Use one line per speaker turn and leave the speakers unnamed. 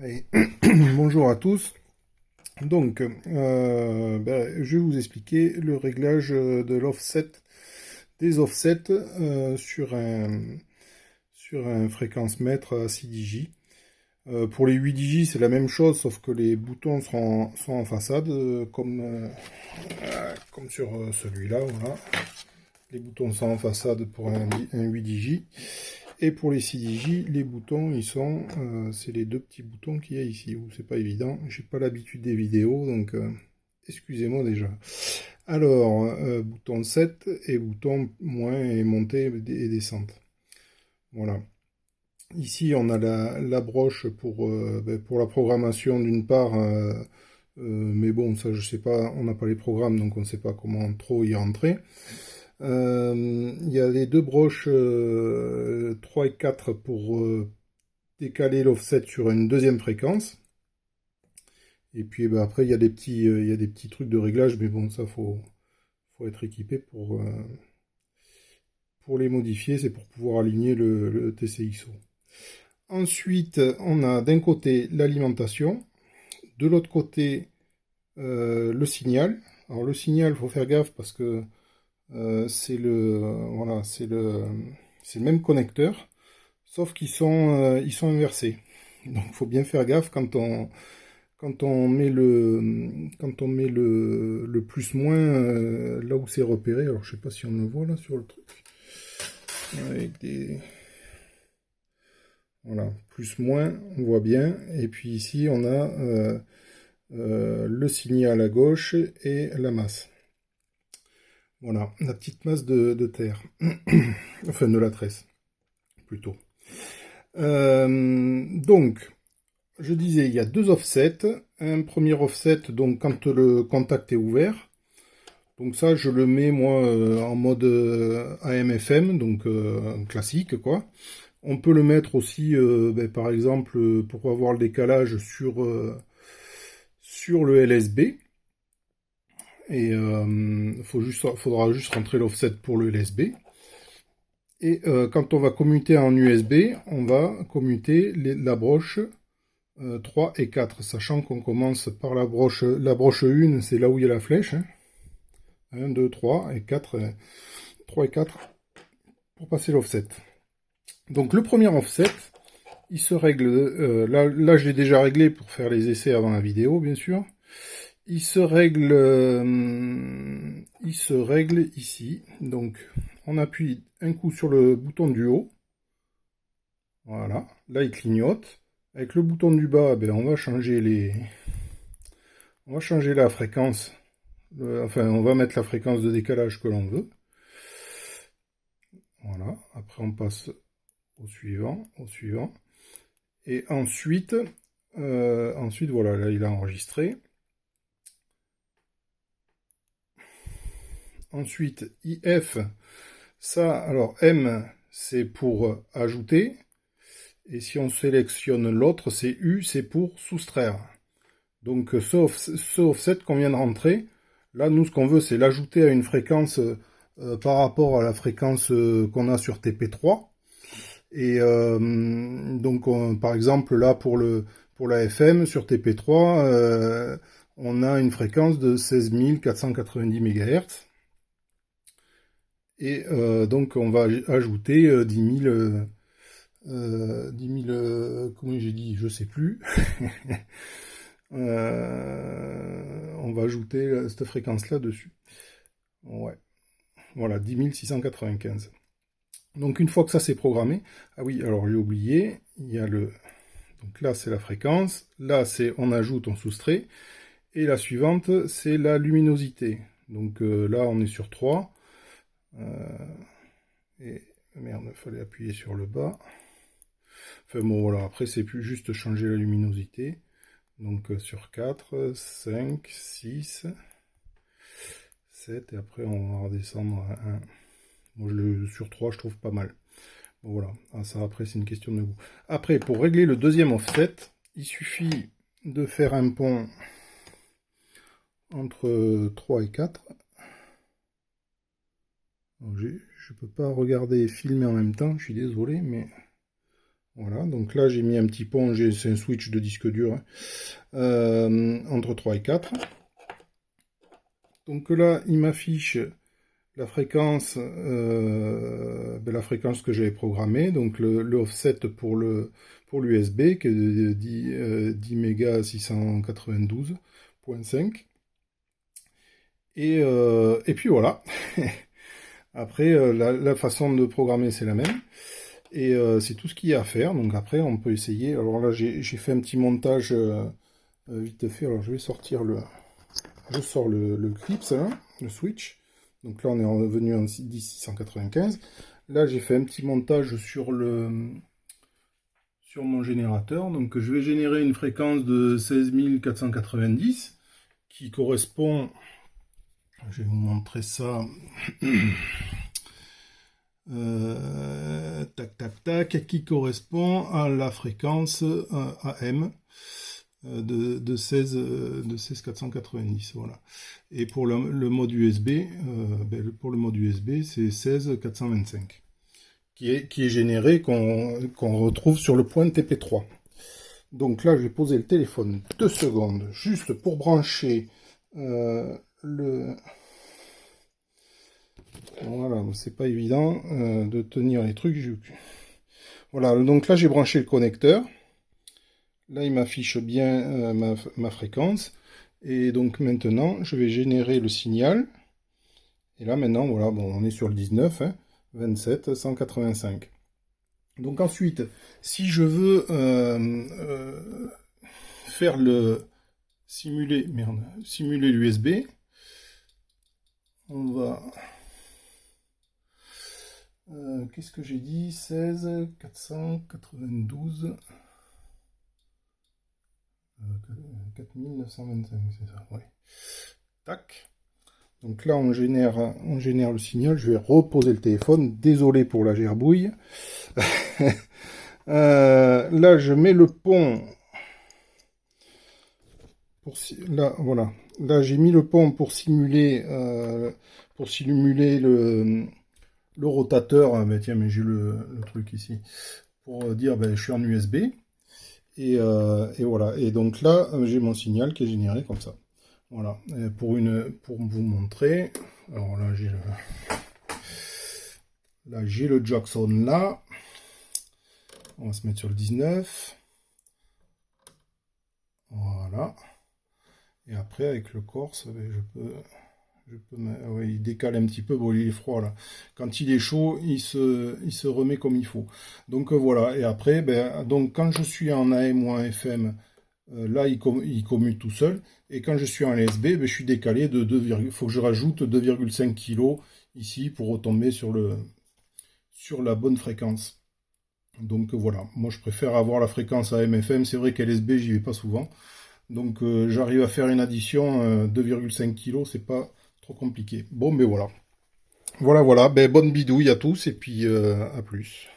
Allez, bonjour à tous. Donc, je vais vous expliquer le réglage de l'offset, des offsets sur un fréquence mètre à 6 digi. Pour les 8 digi, c'est la même chose, sauf que les boutons sont en façade, comme sur celui-là. Voilà. Les boutons sont en façade pour un 8 digi. Et pour les 6 digi, les boutons, c'est les deux petits boutons qu'il y a ici. C'est pas évident, j'ai pas l'habitude des vidéos, donc excusez-moi déjà. Alors, bouton 7 et bouton moins et montée et descente. Voilà. Ici, on a la broche pour la programmation d'une part, mais bon, ça je sais pas, on n'a pas les programmes, donc on ne sait pas comment trop y rentrer. Il y a les deux broches 3 et 4 pour décaler l'offset sur une deuxième fréquence. Et puis après, il y a des petits trucs de réglage, mais bon, ça, faut être équipé pour les modifier. C'est pour pouvoir aligner le TCXO. Ensuite, on a d'un côté l'alimentation, de l'autre côté le signal. Alors le signal, il faut faire gaffe parce que voilà, c'est le même connecteur, sauf ils sont inversés. Donc il faut bien faire gaffe quand on met le plus moins là où c'est repéré. Alors je sais pas si on le voit là sur le truc. Avec des voilà, plus moins, on voit bien. Et puis ici on a le signal à gauche et la masse. Voilà, la petite masse de terre. Enfin de la tresse, plutôt. Donc, je disais, il y a deux offsets. Un premier offset, donc quand le contact est ouvert. Donc ça, je le mets moi en mode AM/FM, donc classique quoi. On peut le mettre aussi, par exemple, pour avoir le décalage sur le LSB. Et faudra juste rentrer l'offset pour le LSB. Et quand on va commuter en USB, on va commuter la broche 3 et 4, sachant qu'on commence par la broche 1, c'est là où il y a la flèche. Hein. 1, 2, 3 et 4, 3 et 4 pour passer l'offset. Donc le premier offset, il se règle, là je l'ai déjà réglé pour faire les essais avant la vidéo, bien sûr. Il se règle ici. Donc on appuie un coup sur le bouton du haut. Voilà, là il clignote. Avec le bouton du bas, on va changer la fréquence. Enfin, on va mettre la fréquence de décalage que l'on veut. Voilà, après on passe au suivant, Et ensuite, voilà, là il a enregistré. Ensuite, IF, ça, alors M, c'est pour ajouter. Et si on sélectionne l'autre, c'est U, c'est pour soustraire. Donc ce offset qu'on vient de rentrer, là, nous, ce qu'on veut, c'est l'ajouter à une fréquence par rapport à la fréquence qu'on a sur TP3. Et donc, par exemple, là, pour la FM, sur TP3, on a une fréquence de 16 490 MHz. Et donc, on va ajouter 10 000... 10 000, comment j'ai dit, je sais plus. On va ajouter cette fréquence-là dessus. Ouais, voilà, 10 695. Donc une fois que ça c'est programmé, ah oui, alors j'ai oublié, il y a donc là c'est la fréquence, là c'est on ajoute, on soustrait, et la suivante c'est la luminosité. Donc là on est sur 3, et merde, il fallait appuyer sur le bas. Enfin bon voilà, après c'est plus juste changer la luminosité. Donc sur 4, 5, 6, 7, et après on va redescendre à 1. Moi sur 3 je trouve pas mal. Bon, voilà, ça après c'est une question de goût. Après, pour régler le deuxième offset, il suffit de faire un pont entre 3 et 4. Je ne peux pas regarder et filmer en même temps, je suis désolé, mais Voilà, donc là j'ai mis un petit pont, c'est un switch de disque dur, entre 3 et 4. Donc là, il m'affiche la fréquence, la fréquence que j'avais programmée, donc le offset pour l'USB, qui est de 10 mégas 692.5. Et puis voilà. Après, la façon de programmer, c'est la même. Et c'est tout ce qu'il y a à faire. Donc après, on peut essayer. Alors là, j'ai fait un petit montage vite fait. Alors je vais sortir je sors le clips, hein, le switch. Donc là, on est revenu en 10695. Là, j'ai fait un petit montage sur mon générateur. Donc je vais générer une fréquence de 16490 qui correspond... Je vais vous montrer ça. Tac, tac, tac, qui correspond à la fréquence AM de 16490. Voilà. Et pour le mode USB, c'est 16425, qui est généré, qu'on retrouve sur le point TP3. Donc là, je vais poser le téléphone 2 secondes, juste pour brancher Voilà, c'est pas évident de tenir les trucs. Voilà, donc là j'ai branché le connecteur. Là il m'affiche bien ma fréquence. Et donc maintenant je vais générer le signal. Et là maintenant, voilà, bon, on est sur le 19, hein, 27 185. Donc ensuite, si je veux faire simuler l'USB, on va... qu'est-ce que j'ai dit? 16 492 4925, c'est ça, ouais. Tac. Donc là, on génère le signal. Je vais reposer le téléphone. Désolé pour la gerbouille. Là, je mets le pont. Là, voilà. Là, j'ai mis le pont pour simuler le rotateur. Ben, tiens, mais j'ai le truc ici. Pour dire, ben, je suis en USB. Et voilà. Et donc là, j'ai mon signal qui est généré comme ça. Voilà. Et pour vous montrer. Alors là, j'ai le Jackson là. On va se mettre sur le 19. Voilà. Et après, avec le Corse, ouais, il décale un petit peu. Bon, il est froid là. Quand il est chaud, il se remet comme il faut. Donc voilà. Et après, donc quand je suis en AM ou en FM, là, il commute tout seul. Et quand je suis en LSB, je suis décalé de 2, il faut que je rajoute 2,5 kg ici pour retomber sur la bonne fréquence. Donc voilà, moi je préfère avoir la fréquence AM/FM. C'est vrai qu'LSB, j'y vais pas souvent. Donc j'arrive à faire une addition 2,5 kg, c'est pas trop compliqué. Bon, ben voilà. Voilà, ben bonne bidouille à tous et puis à plus.